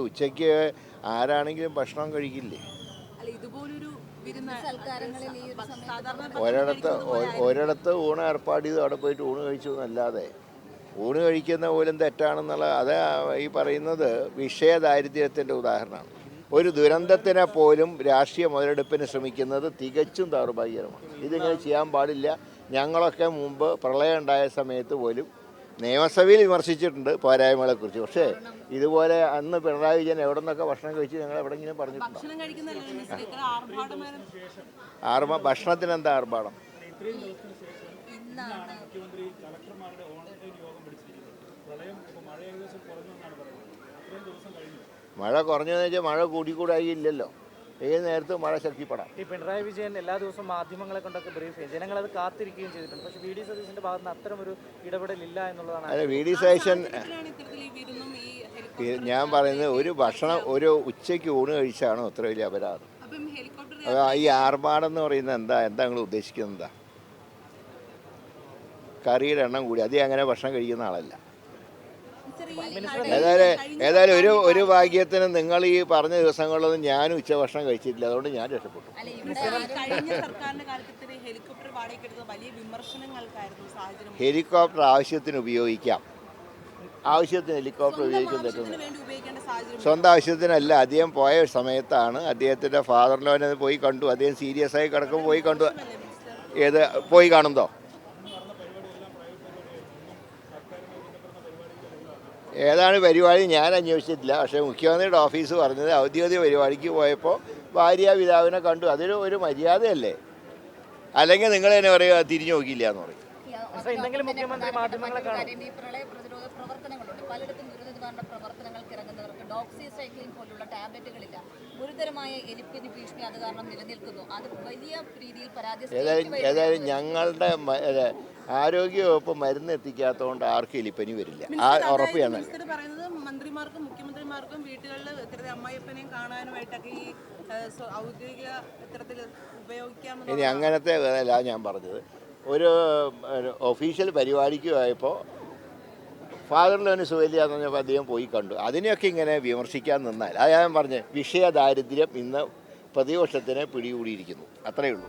ഉച്ചയ്ക്ക് ആരാണെങ്കിലും ഭക്ഷണം കഴിക്കില്ലേ? ഒരിടത്ത് ഊണ് ഏർപ്പാട് ചെയ്ത് അവിടെ പോയിട്ട് ഊണ് കഴിച്ചു എന്നല്ലാതെ ഊണ് കഴിക്കുന്ന പോലും തെറ്റാണെന്നുള്ള അത് ഈ പറയുന്നത് വിഷയദാരിദ്ര്യത്തിൻ്റെ ഉദാഹരണമാണ്. ഒരു ദുരന്തത്തിനെ പോലും രാഷ്ട്രീയ മുതലെടുപ്പിന് ശ്രമിക്കുന്നത് തികച്ചും ദൗർഭാഗ്യകരമാണ്. ഇതിങ്ങനെ ചെയ്യാൻ പാടില്ല. ഞങ്ങളൊക്കെ മുമ്പ് പ്രളയം ഉണ്ടായ സമയത്ത് പോലും നിയമസഭയിൽ വിമർശിച്ചിട്ടുണ്ട് പോരായ്മകളെക്കുറിച്ച്. പക്ഷേ ഇതുപോലെ അന്ന് പിണറായി വിജയൻ എവിടെ നിന്നൊക്കെ ഭക്ഷണം കഴിച്ച് ഞങ്ങൾ എവിടെയെങ്കിലും പറഞ്ഞിട്ടുണ്ടോ? ഭക്ഷണത്തിന് എന്താ ആർഭാടം? മഴ കുറഞ്ഞതെന്ന് വെച്ചാൽ മഴ കൂടിക്കൂടായില്ലല്ലോ. ഏത് നേരത്തും മഴ ശക്തിപ്പെടാം. ഈ പിണറായി വിജയൻ എല്ലാ ദിവസവും മാധ്യമങ്ങളെ കൊണ്ടൊക്കെ ബ്രീഫ് ചെയ്യും, ജനങ്ങളത് കാത്തിരിക്കുകയും ചെയ്തിട്ടുണ്ട്. പക്ഷേ വി ഡി സതീശൻ്റെ ഭാഗത്ത് നിന്ന് അത്തരം ഒരു ഇടപെടലില്ല എന്നുള്ളതാണ്. അല്ല, വി ഡി സതീശൻ, ഞാൻ പറയുന്നത് ഒരു ഉച്ചയ്ക്ക് ഊണ് കഴിച്ചാണോ അത്ര വലിയ അപരാധം? ഈ ആർഭാടം എന്ന് പറയുന്നത് എന്താ നിങ്ങൾ ഉദ്ദേശിക്കുന്നത്? എന്താ? കറിയുടെ എണ്ണം കൂടി അതേ അങ്ങനെ ഭക്ഷണം കഴിക്കുന്ന ആളല്ല. ഏതായാലും ഒരു ഭാഗ്യത്തിന് നിങ്ങൾ ഈ പറഞ്ഞ ദിവസങ്ങളിലൊന്നും ഞാനും ഉച്ചഭക്ഷണം കഴിച്ചിട്ടില്ല. അതുകൊണ്ട് ഞാൻ രക്ഷപ്പെട്ടു. ഹെലികോപ്റ്റർ ആവശ്യത്തിന് ഉപയോഗിക്കാം. ആവശ്യത്തിന് ഹെലികോപ്റ്റർ ഉപയോഗിക്കുന്ന തെറ്റൊന്നും സ്വന്തം ആവശ്യത്തിനല്ല. അദ്ദേഹം പോയ സമയത്താണ് അദ്ദേഹത്തിൻ്റെ ഫാദറിനോനെ പോയി കണ്ടു. അദ്ദേഹം സീരിയസ് ആയി കിടക്കുമ്പോൾ പോയി കണ്ടു. പോയി കാണുന്നതോ? ഏതാണ് പരിപാടി ഞാൻ അന്വേഷിച്ചിട്ടില്ല. പക്ഷേ മുഖ്യമന്ത്രിയുടെ ഓഫീസ് പറഞ്ഞത് ഔദ്യോഗിക പരിപാടിക്ക് പോയപ്പോൾ ഭാര്യാപിതാവിനെ കണ്ടു. അതൊരു മര്യാദയല്ലേ? അല്ലെങ്കിൽ നിങ്ങൾ തന്നെ പറയുക തിരിഞ്ഞു നോക്കിയില്ല എന്ന് പറയും. മുഖ്യമന്ത്രി മാധ്യമങ്ങളെ പലയിടത്തും ദുരിതനിവാരണ പ്രവർത്തനങ്ങൾക്ക് ഇറങ്ങുന്നവർക്ക് ഡോക്സിസൈക്ലിൻ പോലുള്ള ടാബ്ലറ്റുകളില്ല. ഗുരുതരമായ എലിപ്പനി ഭീഷണി അത് കാരണം നിലനിൽക്കുന്നു. അത് വലിയ രീതിയിൽ ഏതായാലും ഞങ്ങളുടെ ആരോഗ്യവകുപ്പ് മരുന്ന് എത്തിക്കാത്തതുകൊണ്ട് ആർക്കും എലിപ്പനി വരില്ല. ഉറപ്പ് ഞാൻ മന്ത്രിമാർക്കും മുഖ്യമന്ത്രിമാർക്കും വീട്ടുകളിൽ അമ്മായിയപ്പനെയും കാണാനുമായിട്ടൊക്കെ ഈ ഔദ്യോഗിക ഇത്തരത്തിൽ ഉപയോഗിക്കാമെന്ന്. ഇനി അങ്ങനത്തെ അല്ല ഞാൻ പറഞ്ഞത്. ഒരു ഒഫീഷ്യൽ പരിപാടിക്ക് പോയപ്പോൾ ഫാദറിന് സുഖമില്ലാന്ന് പറഞ്ഞപ്പോൾ അദ്ദേഹം പോയി കണ്ടു. അതിനെയൊക്കെ ഇങ്ങനെ വിമർശിക്കാൻ നിന്നാൽ അത് ഞാൻ പറഞ്ഞ് വിഷയദാരിദ്ര്യം ഇന്ന് പ്രതിപക്ഷത്തിനെ പിടികൂടിയിരിക്കുന്നു. അത്രയേ ഉള്ളൂ.